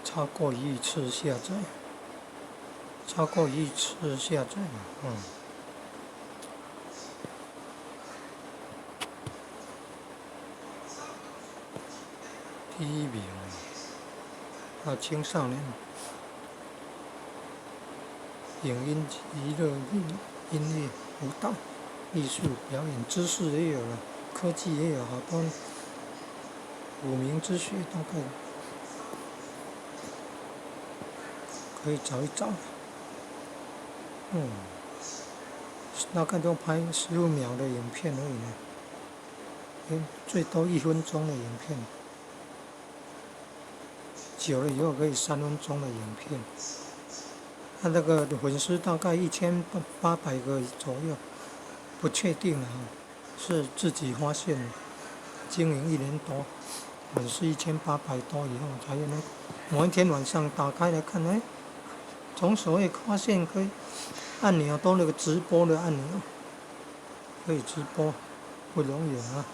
超过1亿次下载，超过1亿次下载，第1名青少年影音、娱乐、音乐、舞蹈、艺术、表演、知识也有了，科技也有，好多5名之学大概可以找一找。大概都拍15秒的影片而已呢，最多1分钟的影片，久了以后可以3分钟的影片。他那个粉丝大概1800个左右，不确定是自己发现的，经营1年多，粉丝1800多以后才有某一天晚上打开来看，从所谓发现可以按钮多了个直播的按钮，可以直播，不容易啊。